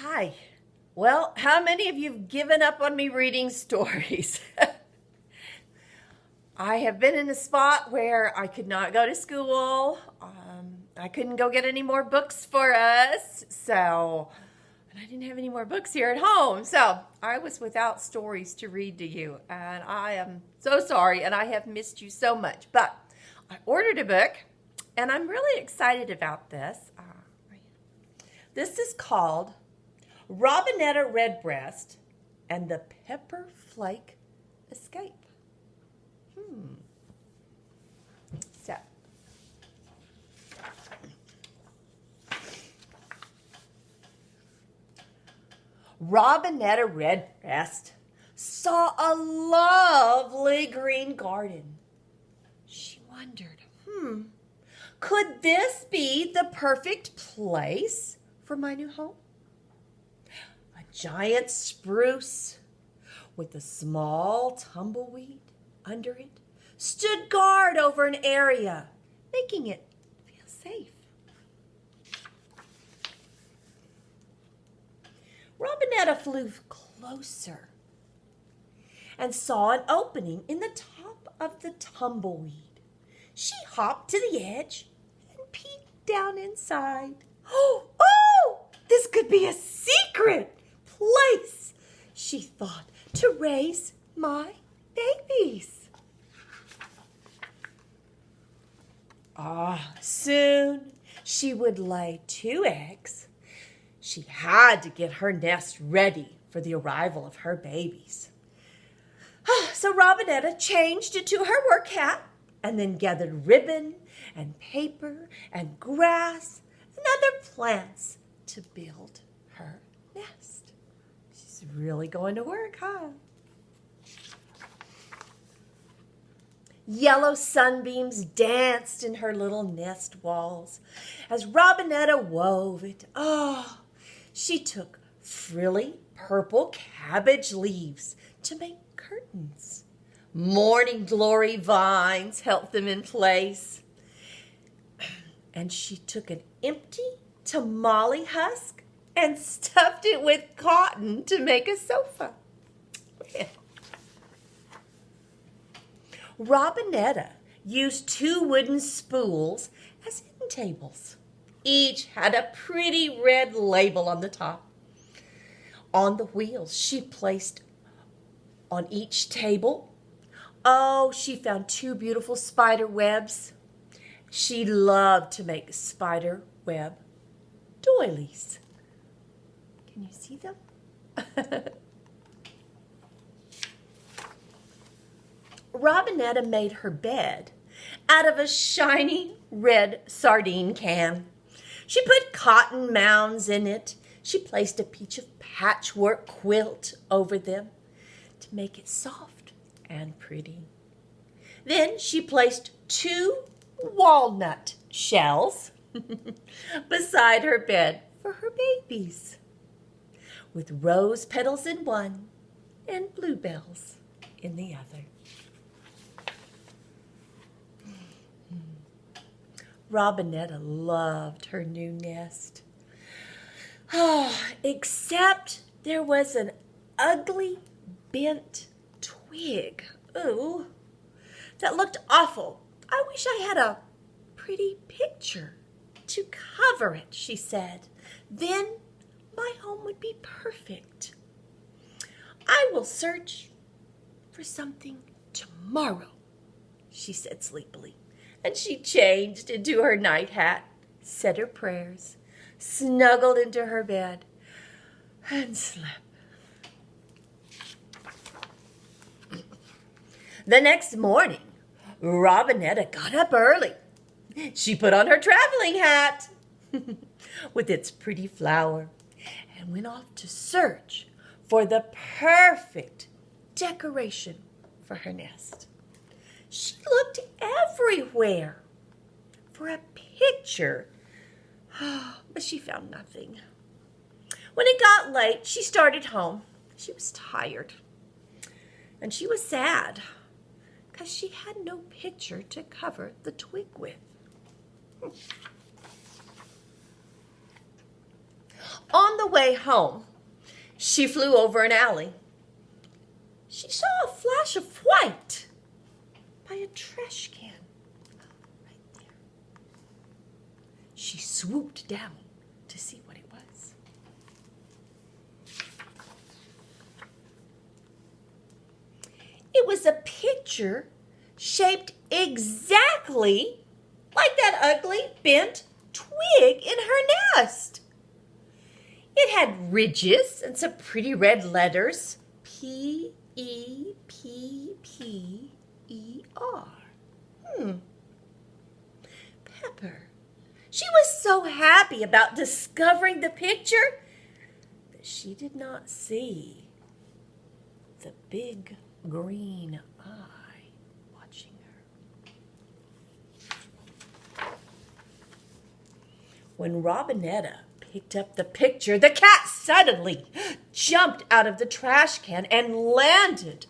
Hi. Well, how many of you have given up on me reading stories? I have been in a spot where I could not go to school. I couldn't go get any more books for us. And I didn't have any more books here at home. So I was without stories to read to you. And I am so sorry. And I have missed you so much. But I ordered a book. And I'm really excited about this. This is called Robinetta Redbreast and the Pepper Flake Escape. So, Robinetta Redbreast saw a lovely green garden. She wondered, could this be the perfect place for my new home? A giant spruce with a small tumbleweed under it stood guard over an area, making it feel safe. Robinetta flew closer and saw an opening in the top of the tumbleweed. She hopped to the edge and peeked down inside. Oh, this could be a secret place, she thought, to raise my babies. Soon she would lay 2 eggs. She had to get her nest ready for the arrival of her babies. So Robinetta changed into her work hat and then gathered ribbon and paper and grass and other plants to build her nest. She's really going to work, huh? Yellow sunbeams danced in her little nest walls as Robinetta wove it. She took frilly purple cabbage leaves to make curtains. Morning glory vines helped them in place. And she took an empty tamale husk and stuffed it with cotton to make a sofa. Robinetta used 2 wooden spools as end tables. Each had a pretty red label on the top. On the wheels she placed on each table. She found 2 beautiful spider webs. She loved to make spider web doilies. Can you see them? Robinetta made her bed out of a shiny red sardine can. She put cotton mounds in it. She placed a piece of patchwork quilt over them to make it soft and pretty. Then she placed 2 walnut shells beside her bed for her babies, with rose petals in one and bluebells in the other. Robinetta loved her new nest. Except there was an ugly bent twig. That looked awful. I wish I had a pretty picture to cover it, she said. Then my home would be perfect. I will search for something tomorrow, she said sleepily. And she changed into her night hat, said her prayers, snuggled into her bed, and slept. The next morning, Robinetta got up early. She put on her traveling hat with its pretty flower and went off to search for the perfect decoration for her nest. She looked everywhere for a picture, but she found nothing. When it got late, she started home. She was tired, and she was sad because she had no picture to cover the twig with. On the way home, she flew over an alley. She saw a flash of white by a trash can right there. She swooped down to see what it was. It was a picture shaped exactly like that ugly bent twig in her nest. It had ridges and some pretty red letters. P-E-P-P-E-R. Pepper. She was so happy about discovering the picture that she did not see the big green eye watching her. When Robinetta picked up the picture, the cat suddenly jumped out of the trash can and landed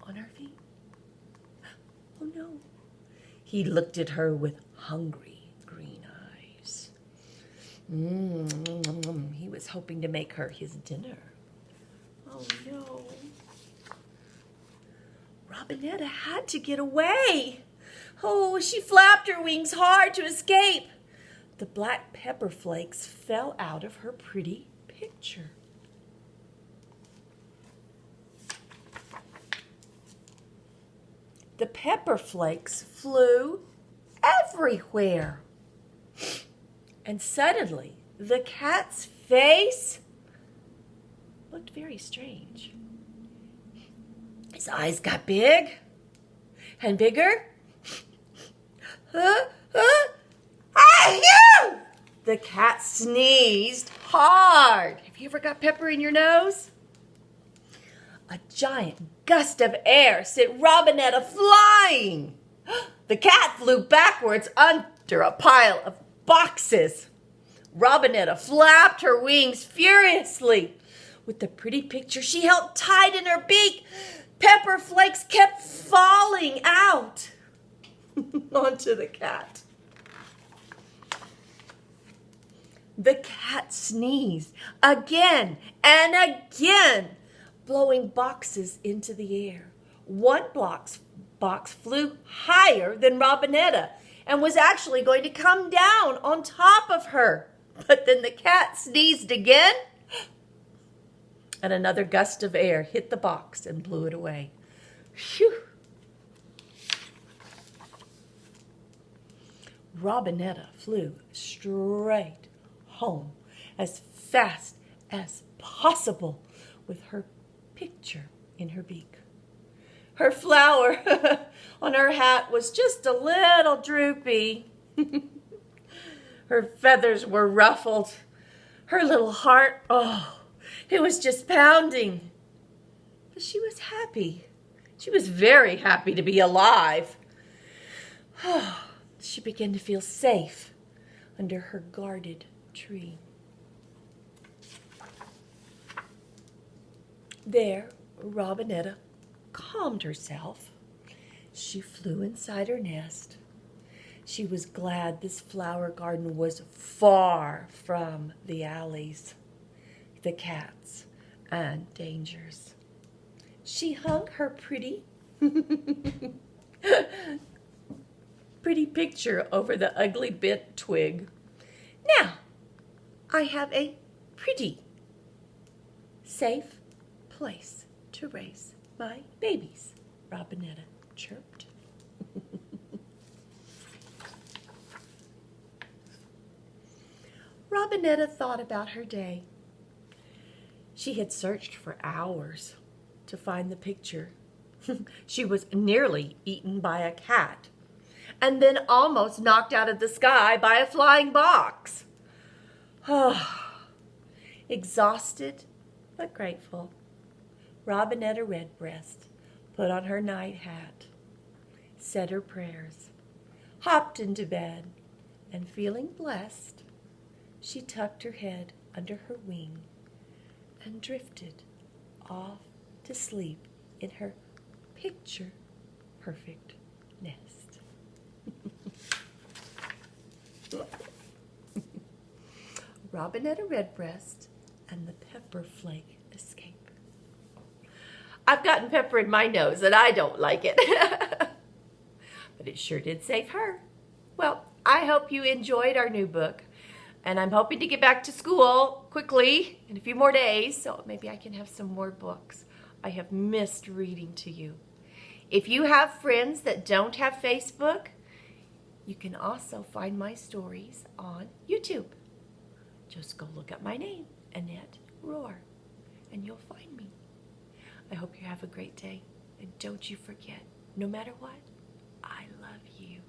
on her feet. Oh no. He looked at her with hungry green eyes. He was hoping to make her his dinner. Oh no. Robinetta had to get away. Oh, she flapped her wings hard to escape. The black pepper flakes fell out of her pretty picture. The pepper flakes flew everywhere. And suddenly, the cat's face looked very strange. His eyes got big and bigger. The cat sneezed hard. Have you ever got pepper in your nose? A giant gust of air sent Robinetta flying. The cat flew backwards under a pile of boxes. Robinetta flapped her wings furiously. With the pretty picture she held tight in her beak, pepper flakes kept falling out onto the cat. The cat sneezed again and again, blowing boxes into the air. One box flew higher than Robinetta and was actually going to come down on top of her. But then the cat sneezed again, and another gust of air hit the box and blew it away. Phew! Robinetta flew straight home as fast as possible with her picture in her beak. Her flower on her hat was just a little droopy. Her feathers were ruffled. Her little heart, it was just pounding. But she was happy. She was very happy to be alive. She began to feel safe under her guarded tree. There, Robinetta calmed herself. She flew inside her nest. She was glad this flower garden was far from the alleys, the cats, and dangers. She hung her pretty picture over the ugly bent twig. Now, I have a pretty, safe place to raise my babies, Robinetta chirped. Robinetta thought about her day. She had searched for hours to find the picture. She was nearly eaten by a cat, and then almost knocked out of the sky by a flying box. Exhausted but grateful, Robinetta Redbreast put on her night hat, said her prayers, hopped into bed, and feeling blessed, she tucked her head under her wing and drifted off to sleep in her picture-perfect nest. Robinetta Redbreast and the pepper flake escape. I've gotten pepper in my nose and I don't like it. But it sure did save her. Well, I hope you enjoyed our new book. And I'm hoping to get back to school quickly in a few more days, so maybe I can have some more books. I have missed reading to you. If you have friends that don't have Facebook, you can also find my stories on YouTube. Just go look up my name, Annette Rohr, and you'll find me. I hope you have a great day. And don't you forget, no matter what, I love you.